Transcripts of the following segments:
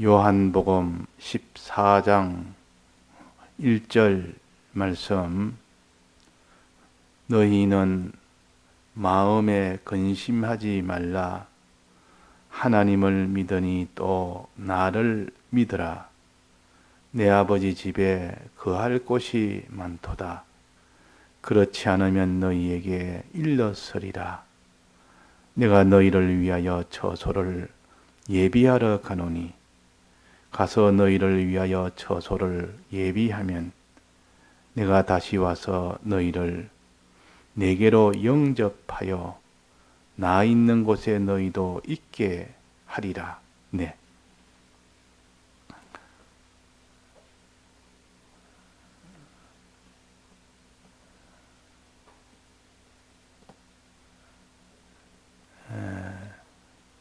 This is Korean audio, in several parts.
요한복음 14장 1절 말씀. 너희는 마음에 근심하지 말라. 하나님을 믿으니 또 나를 믿으라. 내 아버지 집에 거할 곳이 많도다. 그렇지 않으면 너희에게 일렀으리라. 내가 너희를 위하여 처소를 예비하러 가노니 가서 너희를 위하여 처소를 예비하면 내가 다시 와서 너희를 내게로 영접하여 나 있는 곳에 너희도 있게 하리라. 네.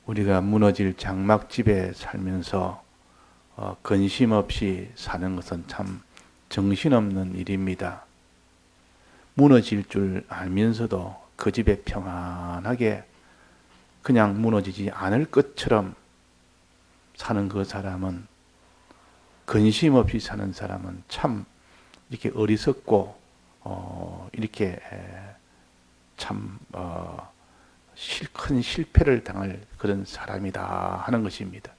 우리가 무너질 장막집에 살면서 근심 없이 사는 것은 참 정신없는 일입니다. 무너질 줄 알면서도 그 집에 평안하게 그냥 무너지지 않을 것처럼 사는 그 사람은, 근심 없이 사는 사람은 참 이렇게 어리석고 이렇게 참 큰 실패를 당할 그런 사람이다 하는 것입니다.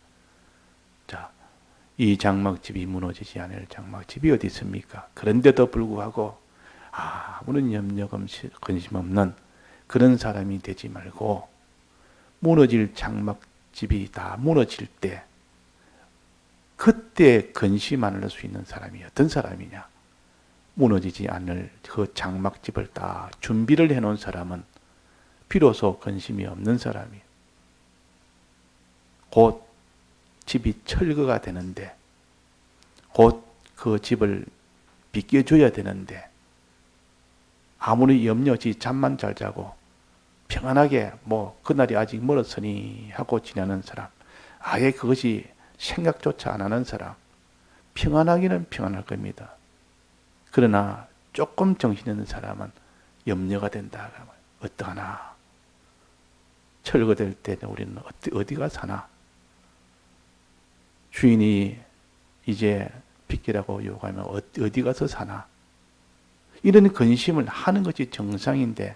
자, 이 장막집이 무너지지 않을 장막집이 어디 있습니까? 그런데도 불구하고 아무런 염려 근심 없는 그런 사람이 되지 말고, 무너질 장막집이 다 무너질 때 그때 근심 안 할 수 있는 사람이 어떤 사람이냐? 무너지지 않을 그 장막집을 다 준비를 해놓은 사람은 비로소 근심이 없는 사람이에요. 곧 집이 철거가 되는데, 곧 그 집을 비껴줘야 되는데 아무리 염려 없이 잠만 잘 자고 평안하게 그날이 아직 멀었으니 하고 지내는 사람, 아예 그것이 생각조차 안 하는 사람, 평안하기는 평안할 겁니다. 그러나 조금 정신 있는 사람은 염려가 된다. 어떠하나? 철거될 때는 우리는 어디가 사나? 주인이 이제 빚기라고 요구하면 어디 가서 사나? 이런 근심을 하는 것이 정상인데,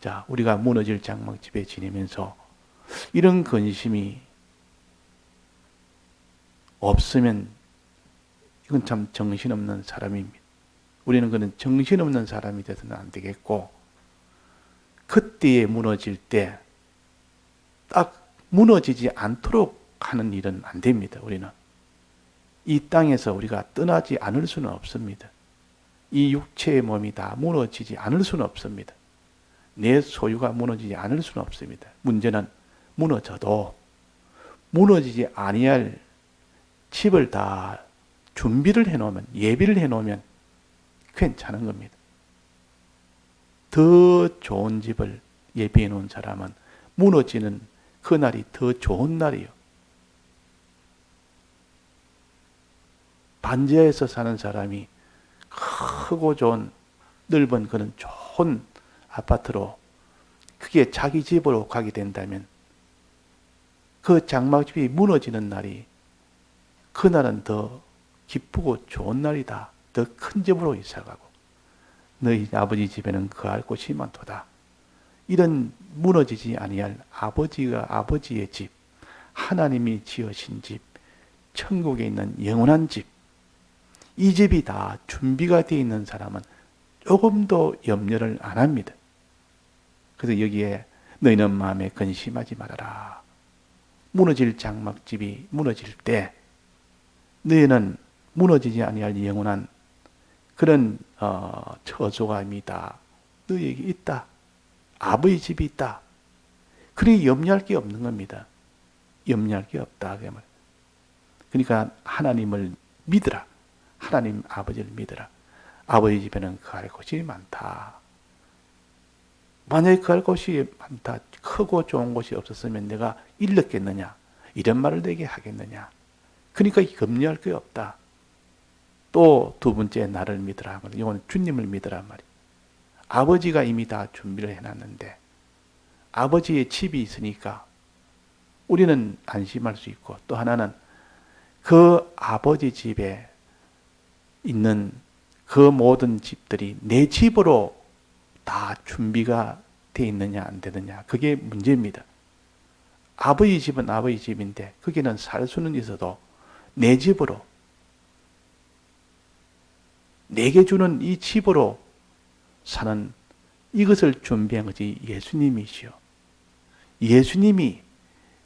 자, 우리가 무너질 장막집에 지내면서 이런 근심이 없으면 이건 참 정신없는 사람입니다. 우리는 그런 정신없는 사람이 돼서는 안 되겠고, 그때에 무너질 때 딱 무너지지 않도록 하는 일은 안 됩니다. 우리는 이 땅에서 우리가 떠나지 않을 수는 없습니다. 이 육체의 몸이 다 무너지지 않을 수는 없습니다. 내 소유가 무너지지 않을 수는 없습니다. 문제는 무너져도 무너지지 아니할 집을 다 준비를 해놓으면, 예비를 해놓으면 괜찮은 겁니다. 더 좋은 집을 예비해 놓은 사람은 무너지는 그 날이 더 좋은 날이요. 반지하에서 사는 사람이 크고 좋은 넓은 그런 좋은 아파트로, 그게 자기 집으로 가게 된다면 그 장막집이 무너지는 날이, 그날은 더 기쁘고 좋은 날이다. 더 큰 집으로 이사가고 너희 아버지 집에는 거할 곳이 많도다. 이런 무너지지 아니할 아버지의 집, 하나님이 지으신 집, 천국에 있는 영원한 집, 이 집이 다 준비가 되어 있는 사람은 조금도 염려를 안 합니다. 그래서 여기에 너희는 마음에 근심하지 말아라. 무너질 장막집이 무너질 때 너희는 무너지지 아니할 영원한 그런 처소감이다. 너희에게 있다. 아버지 집이 있다. 그러니 염려할 게 없는 겁니다. 염려할 게 없다. 그러니까 하나님을 믿으라. 하나님 아버지를 믿으라. 아버지 집에는 거할 곳이 많다. 만약에 거할 곳이 많다, 크고 좋은 곳이 없었으면 내가 일렀겠느냐? 이런 말을 내게 하겠느냐? 그러니까 염려할 게 없다. 또 두 번째, 나를 믿으라. 이건 주님을 믿으란 말이에요. 아버지가 이미 다 준비를 해놨는데, 아버지의 집이 있으니까 우리는 안심할 수 있고, 또 하나는 그 아버지 집에 있는 그 모든 집들이 내 집으로 다 준비가 돼 있느냐 안 되느냐, 그게 문제입니다. 아버지 집은 아버지 집인데 거기는 살 수는 있어도 내 집으로, 내게 주는 이 집으로 사는 이것을 준비한 것이 예수님이시요. 예수님이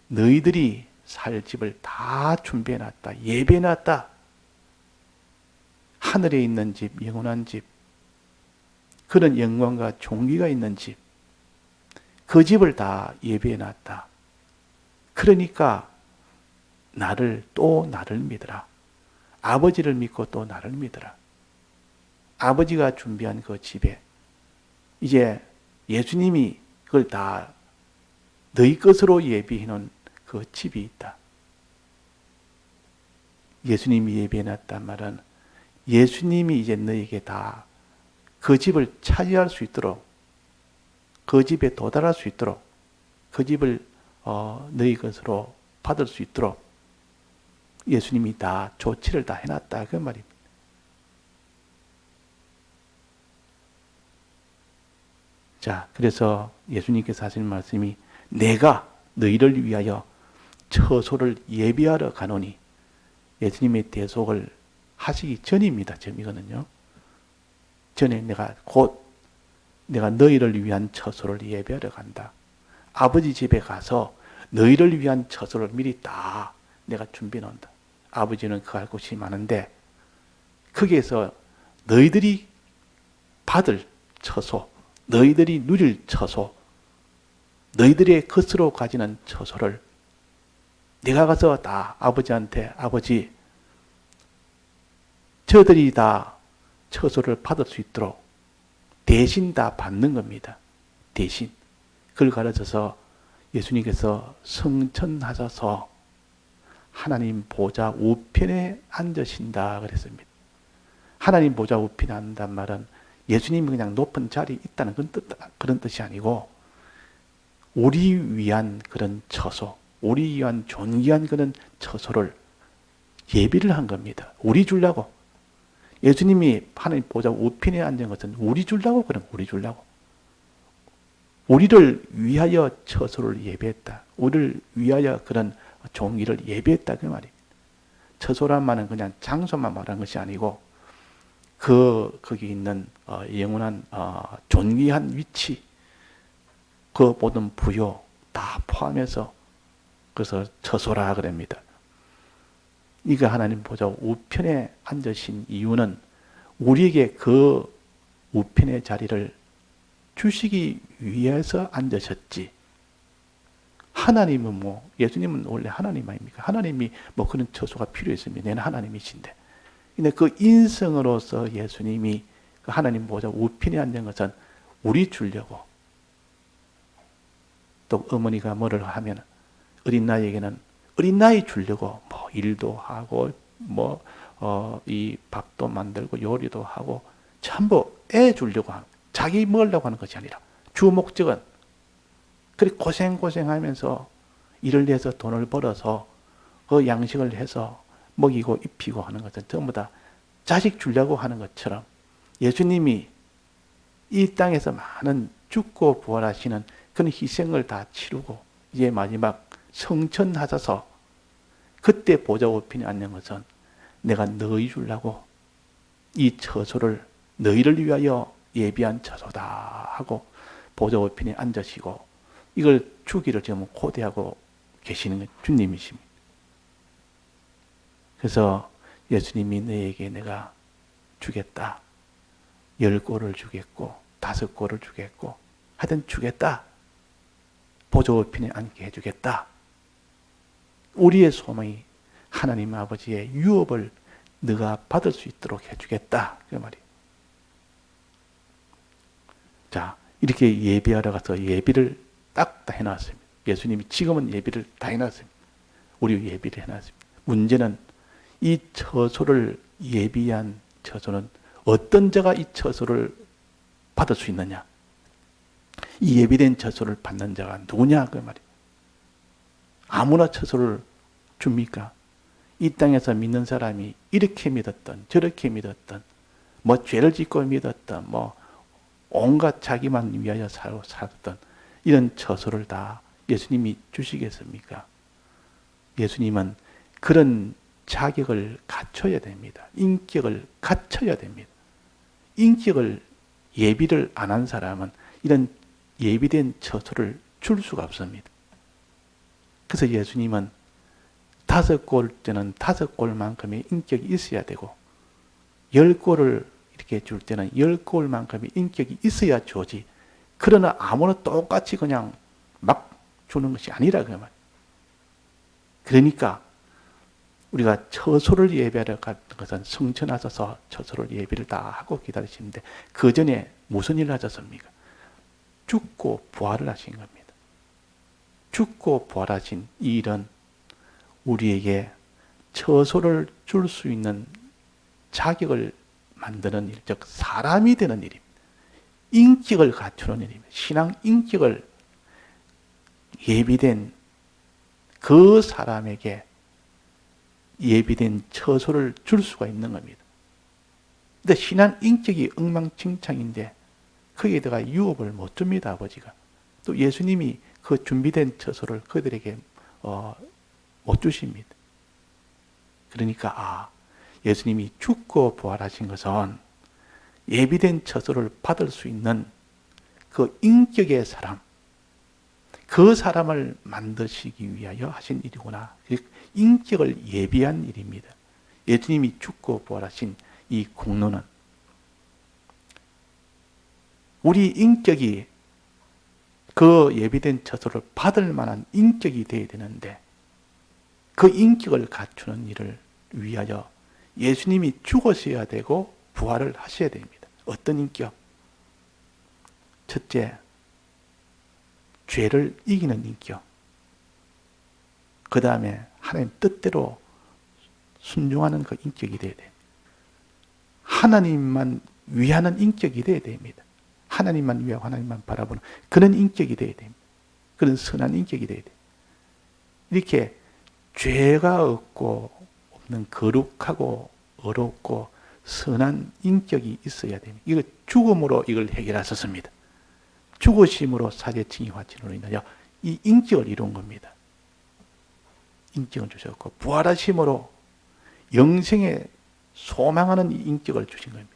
너희들이 살 집을 다 준비해놨다, 예배해놨다. 하늘에 있는 집, 영원한 집, 그런 영광과 존귀가 있는 집, 그 집을 다 예배해놨다. 그러니까 또 나를 믿으라. 아버지를 믿고 또 나를 믿으라. 아버지가 준비한 그 집에 이제 예수님이 그걸 다 너희 것으로 예비해 놓은 그 집이 있다. 예수님이 예비해 놨단 말은 예수님이 이제 너에게 다 그 집을 차지할 수 있도록, 그 집에 도달할 수 있도록, 그 집을 너희 것으로 받을 수 있도록 예수님이 다 조치를 다 해놨다, 그 말입니다. 자, 그래서 예수님께서 하시는 말씀이 내가 너희를 위하여 처소를 예비하러 가노니, 예수님의 대속을 하시기 전입니다. 지금 이거는요. 전에 내가 너희를 위한 처소를 예비하러 간다. 아버지 집에 가서 너희를 위한 처소를 미리 다 내가 준비해 놓는다. 아버지는 갈 곳이 많은데 거기에서 너희들이 받을 처소, 너희들이 누릴 처소, 너희들의 것으로 가지는 처소를 내가 가서 다 아버지한테, 아버지, 저들이 다 처소를 받을 수 있도록 대신 다 받는 겁니다. 대신. 그걸 가르쳐서 예수님께서 성천하셔서 하나님 보좌 우편에 앉으신다 그랬습니다. 하나님 보좌 우편에 앉는단 말은 예수님이 그냥 높은 자리에 있다는 그런 뜻이 아니고 우리 위한 그런 처소, 우리 위한 존귀한 그런 처소를 예비를 한 겁니다. 우리 주려고. 예수님이 하나님 보좌 우편에 앉은 것은 우리 주려고 그런 거예요. 우리 주려고. 우리를 위하여 처소를 예배했다. 우리를 위하여 그런 종기를 예배했다 그 말입니다. 처소란 말은 그냥 장소만 말하는 것이 아니고 거기 있는 영원한 존귀한 위치, 그 모든 부요 다 포함해서 그래서 처소라 그럽니다. 이거 하나님 보좌 우편에 앉으신 이유는 우리에게 그 우편의 자리를 주시기 위해서 앉으셨지. 하나님은 예수님은 원래 하나님 아닙니까? 하나님이 그런 처소가 필요했으면 내는 하나님이신데. 근데 그 인성으로서 예수님이 그 하나님 보좌 우편에 앉은 것은 우리 주려고. 또 어머니가 뭐를 하면 어린 나이에게는 어린 나이 주려고 일도 하고 이 밥도 만들고 요리도 하고 전부 애 주려고 하는, 자기 먹으려고 하는 것이 아니라 주 목적은 그렇게 고생하면서 일을 해서 돈을 벌어서 그 양식을 해서 먹이고 입히고 하는 것은 전부 다 자식 주려고 하는 것처럼 예수님이 이 땅에서 많은 죽고 부활하시는 그런 희생을 다 치르고 이제 마지막 성천하셔서 그때 보좌 우편에 앉는 것은 내가 너희 주려고 이 처소를 너희를 위하여 예비한 처소다 하고 보좌 우편에 앉으시고 이걸 주기를 지금 고대하고 계시는 주님이십니다. 그래서 예수님이 너에게 내가 주겠다. 10골을 주겠고 5골을 주겠고 하여튼 주겠다. 보좌 우편에 앉게 해주겠다. 우리의 소망이 하나님 아버지의 유업을 너가 받을 수 있도록 해주겠다. 그 말이에요. 자, 이렇게 예비하러 가서 예비를 딱 다 해놨습니다. 예수님이 지금은 예비를 다 해놨습니다. 우리 예비를 해놨습니다. 문제는 이 처소를 예비한 처소는 어떤 자가 이 처소를 받을 수 있느냐? 이 예비된 처소를 받는 자가 누구냐? 그 말이에요. 아무나 처소를 줍니까? 이 땅에서 믿는 사람이 이렇게 믿었던 저렇게 믿었던 뭐 죄를 짓고 믿었던 뭐 온갖 자기만 위하여 살았던 이런 처소를 다 예수님이 주시겠습니까? 예수님은 그런 자격을 갖춰야 됩니다. 인격을 갖춰야 됩니다. 인격을 예비를 안 한 사람은 이런 예비된 처소를 줄 수가 없습니다. 그래서 예수님은 5골 때는 5골만큼의 인격이 있어야 되고 10골을 이렇게 줄 때는 10골만큼의 인격이 있어야 주지. 그러나 아무나 똑같이 그냥 막 주는 것이 아니라 그 말. 그러니까 우리가 처소를 예배하러 가는 것은 성전 하셔서 처소를 예배를 다 하고 기다리시는데 그 전에 무슨 일을 하셨습니까? 죽고 부활을 하신 겁니다. 죽고 부활하신 이 일은 우리에게 처소를 줄 수 있는 자격을 만드는 일, 즉 사람이 되는 일입니다. 인격을 갖추는 일입니다. 신앙 인격을 예비된 그 사람에게 예비된 처소를 줄 수가 있는 겁니다. 근데 신앙 인격이 엉망진창인데 거기에다가 유업을 못 줍니다, 아버지가. 또 예수님이 그 준비된 처소를 그들에게 못 주십니다. 그러니까 예수님이 죽고 부활하신 것은 예비된 처소를 받을 수 있는 그 인격의 사람, 그 사람을 만드시기 위하여 하신 일이구나. 인격을 예비한 일입니다. 예수님이 죽고 부활하신 이 공로는 우리 인격이 그 예비된 처소를 받을 만한 인격이 되어야 되는데 그 인격을 갖추는 일을 위하여 예수님이 죽으셔야 되고 부활을 하셔야 됩니다. 어떤 인격? 첫째, 죄를 이기는 인격. 그 다음에 하나님 뜻대로 순종하는 그 인격이 되어야 돼요. 하나님만 위하는 인격이 되어야 됩니다. 하나님만 위하고 하나님만 바라보는 그런 인격이 되어야 됩니다. 그런 선한 인격이 되어야 돼요. 이렇게 죄가 없는 거룩하고 어렵고 선한 인격이 있어야 됩니다. 이거 죽음으로 이걸 해결하셨습니다. 죽으심으로 사죄칭의 화친으로 인하여 이 인격을 이룬 겁니다. 인격을 주셨고 부활하심으로 영생에 소망하는 이 인격을 주신 겁니다.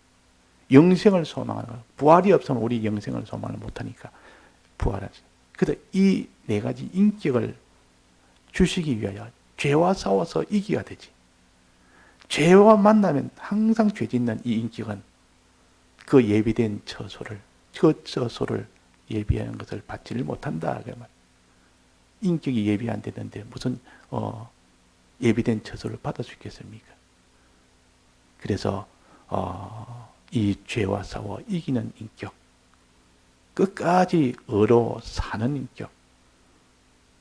영생을 소망하는 거. 부활이 없으면 우리 영생을 소망을 못하니까 부활하지. 그래서 이 네 가지 인격을 주시기 위하여 죄와 싸워서 이겨야 되지. 죄와 만나면 항상 죄 짓는 이 인격은 그 예비된 처소를, 그 처소를 예비하는 것을 받지를 못한다. 그 말. 인격이 예비 안 되는데 무슨 예비된 처소를 받을 수 있겠습니까? 그래서 이 죄와 싸워 이기는 인격, 끝까지 의로 사는 인격,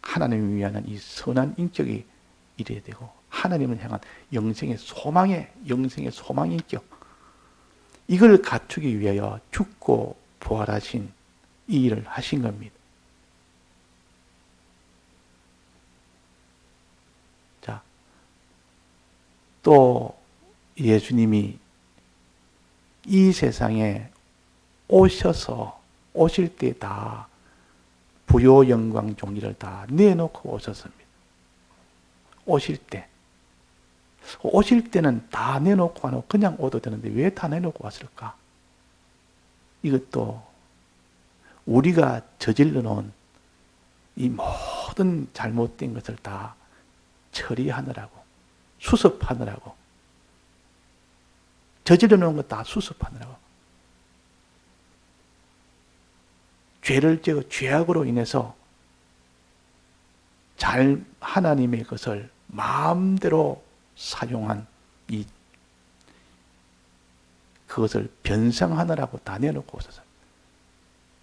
하나님을 위한 이 선한 인격이 이래야 되고 하나님을 향한 영생의 소망 인격, 이걸 갖추기 위하여 죽고 부활하신 이 일을 하신 겁니다. 자, 또 예수님이 이 세상에 오실 때 다 부요 영광 종리를 다 내놓고 오셨습니다. 오실 때는 다 내놓고 안 오고 그냥 오도 되는데 왜 다 내놓고 왔을까? 이것도 우리가 저질러 놓은 이 모든 잘못된 것을 다 처리하느라고, 수습하느라고, 저질러 놓은 것 다 수습하느라고, 죄를 지어 죄악으로 인해서 하나님의 것을 마음대로 사용한 그것을 변상하느라고 다 내놓고 오셔서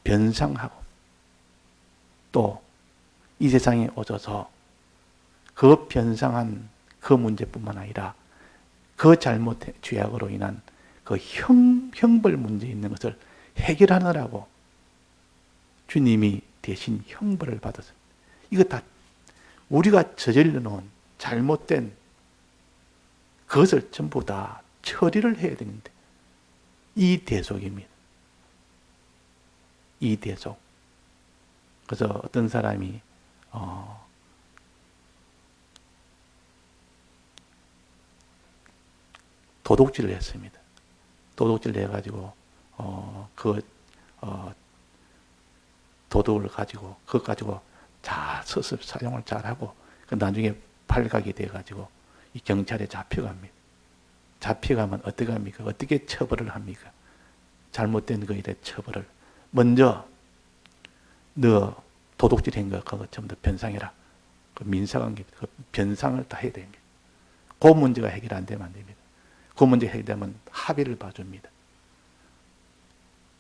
변상하고 또 이 세상에 오셔서 그 변상한 그 문제뿐만 아니라 그 죄악으로 인한 그 형벌 문제 있는 것을 해결하느라고 주님이 대신 형벌을 받았습니다. 이거 다 우리가 저질러 놓은 잘못된 그것을 전부 다 처리를 해야 되는데, 이 대속입니다. 이 대속. 그래서 어떤 사람이 도둑질을 했습니다. 도둑질을 해가지고 도둑을 가지고 그것 가지고 잘 서서 사용을 잘하고 나중에 발각이 돼가지고 이 경찰에 잡혀갑니다. 잡혀가면 어떻게 합니까? 어떻게 처벌을 합니까? 잘못된 거에 대해 처벌을 먼저 너 도둑질한 거 그거 전부 다 변상해라. 그 민사관계 그 변상을 다 해야 됩니다. 그 문제가 해결 안 되면 안 됩니다. 그 문제 해결되면 합의를 봐줍니다.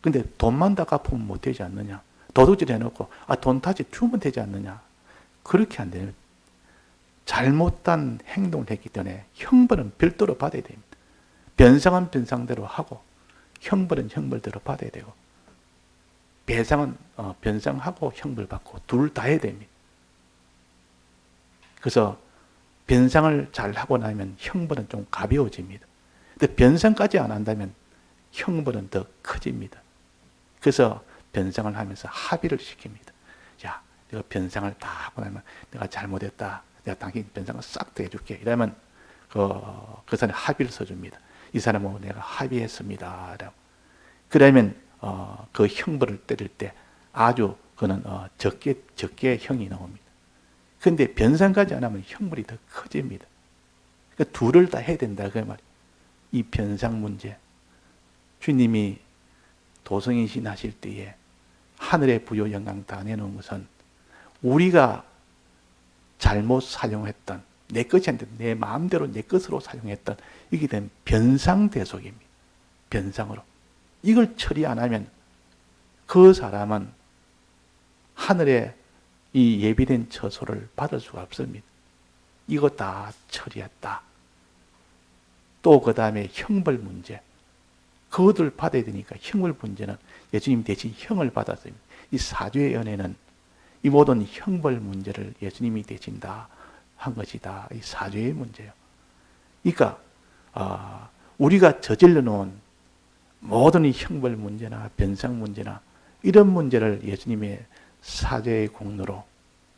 근데 돈만 다 갚으면 못 되지 않느냐? 도둑질 해놓고 돈 다시 주면 되지 않느냐? 그렇게 안 됩니다. 잘못한 행동을 했기 때문에 형벌은 별도로 받아야 됩니다. 변상은 변상대로 하고 형벌은 형벌대로 받아야 되고 배상은 변상하고 형벌 받고 둘 다 해야 됩니다. 그래서 변상을 잘 하고 나면 형벌은 좀 가벼워집니다. 근데 변상까지 안 한다면 형벌은 더 커집니다. 그래서 변상을 하면서 합의를 시킵니다. 자, 내가 변상을 다 하고 나면 내가 잘못했다. 내가 당신 변상을 싹 다 해줄게. 이러면 그 사람이 합의를 써줍니다. 이 사람하고 내가 합의했습니다. 그러면 그 형벌을 때릴 때 아주 그는 적게 형이 나옵니다. 그런데 변상까지 안 하면 형벌이 더 커집니다. 그러니까 둘을 다 해야 된다 그 말이에요. 이 변상 문제. 주님이 도성인신 하실 때에 하늘의 부요 영광 다 내놓은 것은 우리가 잘못 사용했던 내 것이 아닌데 내 마음대로 내 것으로 사용했던 이게 된 변상 대속입니다. 변상으로. 이걸 처리 안 하면 그 사람은 하늘의 이 예비된 처소를 받을 수가 없습니다. 이거 다 처리했다. 또 그 다음에 형벌 문제. 그것을 받아야 되니까 형벌 문제는 예수님 대신 형을 받았습니다. 이 사죄의 은혜는 이 모든 형벌 문제를 예수님이 대신 다 한 것이다. 이 사죄의 문제예요. 그러니까 우리가 저질러 놓은 모든 이 형벌 문제나 변상 문제나 이런 문제를 예수님의 사죄의 공로로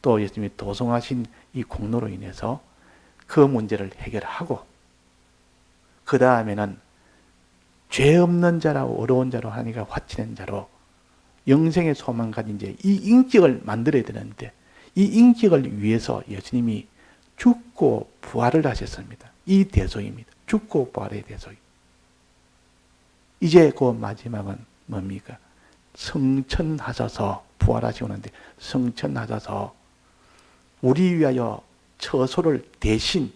또 예수님이 도성하신 이 공로로 인해서 그 문제를 해결하고 그 다음에는 죄 없는 자라고 어려운 자로 하니까 화치는 자로 영생의 소망 가진 이제 이 인격을 만들어야 되는데 이 인격을 위해서 예수님이 죽고 부활을 하셨습니다. 이 대속입니다. 죽고 부활의 대속. 이제 그 마지막은 뭡니까? 성천하셔서 부활하시고 나는데 성천하셔서 우리 위하여 처소를 대신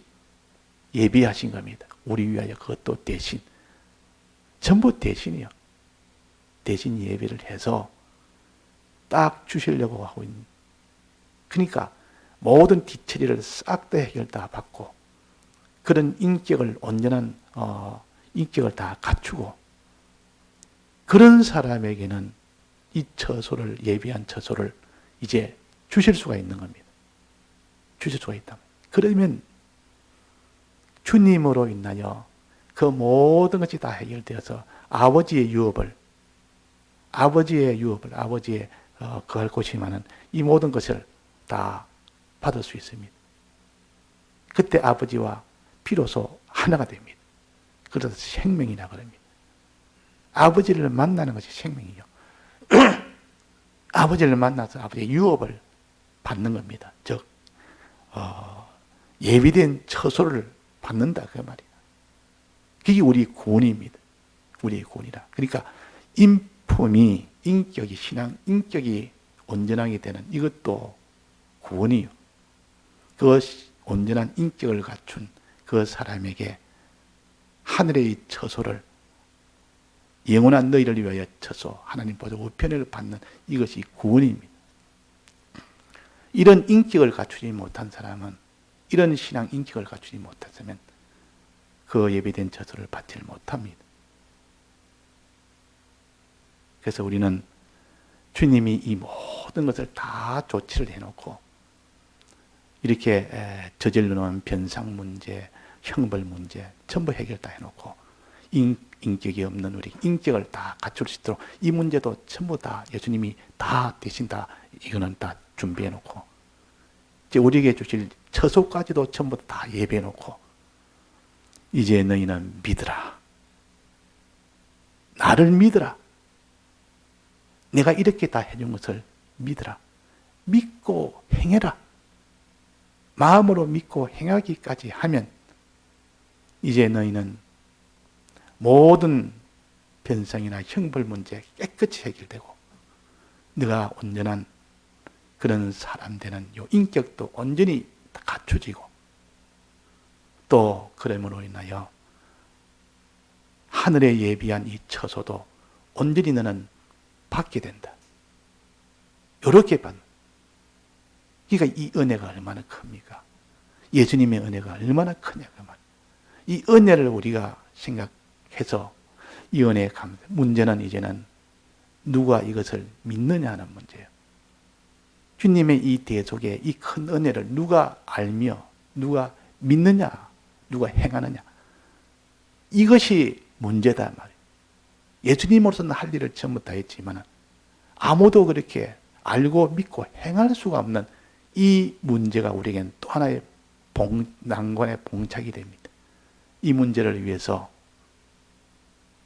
예비하신 겁니다. 우리 위하여 그것도 대신. 전부 대신이요. 대신 예비를 해서 딱 주시려고 하고 있는. 그러니까 모든 뒤처리를 싹 다 해결 다 받고 그런 인격을 온전한 인격을 다 갖추고 그런 사람에게는 이 처소를 예비한 처소를 이제 주실 수가 있는 겁니다. 주실 수가 있다. 그러면 주님으로 인하여 그 모든 것이 다 해결되어서 아버지의 유업을 아버지의 거할 곳이만은 이 모든 것을 다 받을 수 있습니다. 그때 아버지와 비로소 하나가 됩니다. 그래서 생명이라 그럽니다. 아버지를 만나는 것이 생명이요. 아버지를 만나서 아버지의 유업을 받는 겁니다. 즉 예비된 처소를 받는다 그 말이에요. 그게 우리 구원입니다. 우리의 구원이라. 그러니까 인품이 인격이 신앙 인격이 온전하게 되는 이것도 구원이요. 그 온전한 인격을 갖춘 그 사람에게 하늘의 처소를 영원한 너희를 위하여 처소 하나님 보좌 우편을 받는 이것이 구원입니다. 이런 인격을 갖추지 못한 사람은 이런 신앙 인격을 갖추지 못했으면 그 예비된 처소를 받지 못합니다. 그래서 우리는 주님이 이 모든 것을 다 조치를 해놓고 이렇게 저질러 놓은 변상 문제, 형벌 문제 전부 해결 다 해놓고 인격이 없는 우리 인격을 다 갖출 수 있도록 이 문제도 전부 다 예수님이 다 대신 다 이거는 다 준비해 놓고 이제 우리에게 주실 처소까지도 전부 다 예배해 놓고 이제 너희는 믿으라. 나를 믿으라. 내가 이렇게 다 해준 것을 믿으라. 믿고 행해라. 마음으로 믿고 행하기까지 하면 이제 너희는 모든 변상이나 형벌 문제 깨끗이 해결되고 네가 온전한 그런 사람 되는 요 인격도 온전히 갖춰지고 또 그러므로 인하여 하늘에 예비한 이 처소도 온전히 너는 받게 된다. 이렇게 받는. 그러니까 이 은혜가 얼마나 큽니까? 예수님의 은혜가 얼마나 크냐 그 말. 이 은혜를 우리가 생각해서 이 은혜에 감사. 문제는 이제는 누가 이것을 믿느냐 하는 문제예요. 주님의 이 대속의 이 큰 은혜를 누가 알며 누가 믿느냐, 누가 행하느냐. 이것이 문제다 말이에요. 예수님으로서는 할 일을 전부 다 했지만 아무도 그렇게 알고 믿고 행할 수가 없는 이 문제가 우리에겐 또 하나의 난관의 봉착이 됩니다. 이 문제를 위해서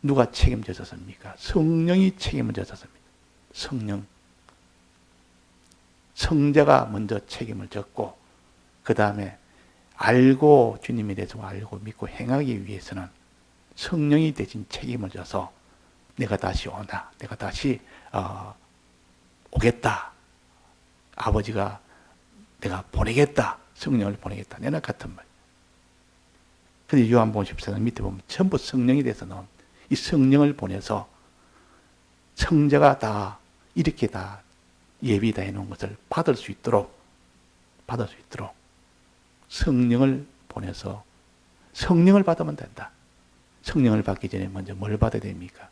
누가 책임졌습니까? 성령이 책임을 졌습니다. 성령. 성자가 먼저 책임을 졌고 그 다음에 알고 주님에 대해서 알고 믿고 행하기 위해서는 성령이 대신 책임을 져서 내가 다시 오나 내가 다시 오겠다. 아버지가 내가 보내겠다. 성령을 보내겠다. 내가 같은 말. 그런데 요한복음 14장 밑에 보면 전부 성령이 돼서 나온 이 성령을 보내서 성자가 다 이렇게 다 예비 다 해놓은 것을 받을 수 있도록 성령을 보내서 성령을 받으면 된다. 성령을 받기 전에 먼저 뭘 받아야 됩니까?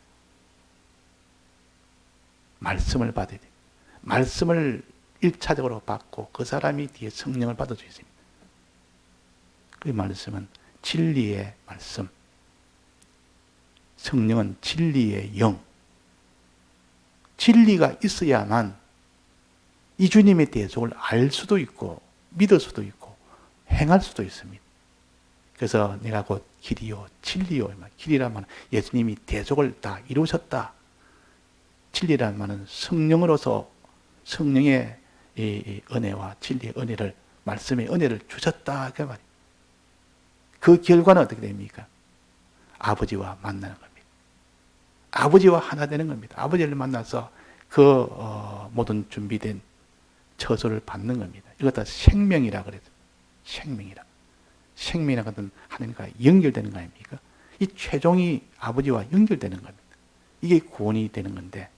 말씀을 받아야 됩니다. 말씀을 1차적으로 받고 그 사람이 뒤에 성령을 받을 수 있습니다. 그 말씀은 진리의 말씀. 성령은 진리의 영. 진리가 있어야만 이 주님의 대속을 알 수도 있고 믿을 수도 있고 행할 수도 있습니다. 그래서 내가 곧 길이요 진리요. 길이란 말은 예수님이 대속을 다 이루셨다. 진리란 말은 성령으로서 성령의 이 은혜와 진리의 은혜를 말씀의 은혜를 주셨다 그 말이에요. 그 결과는 어떻게 됩니까? 아버지와 만나는 겁니다. 아버지와 하나 되는 겁니다. 아버지를 만나서 그 모든 준비된 처소를 받는 겁니다. 이것 다 생명이라 그래요. 생명이라. 생명이라는 것은 하나님과 연결되는 거 아닙니까? 이 최종이 아버지와 연결되는 겁니다. 이게 구원이 되는 건데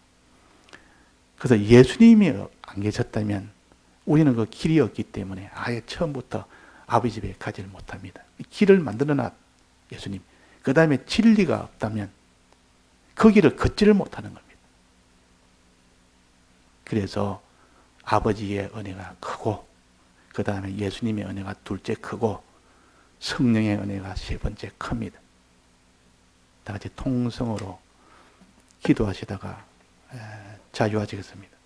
그래서 예수님이 안 계셨다면 우리는 그 길이 없기 때문에 아예 처음부터 아버지 집에 가지를 못합니다. 길을 만들어놨 예수님. 그 다음에 진리가 없다면 그 길을 걷지를 못하는 겁니다. 그래서 아버지의 은혜가 크고 그 다음에 예수님의 은혜가 둘째 크고 성령의 은혜가 세 번째 큽니다. 다 같이 통성으로 기도하시다가 자유하시겠습니다.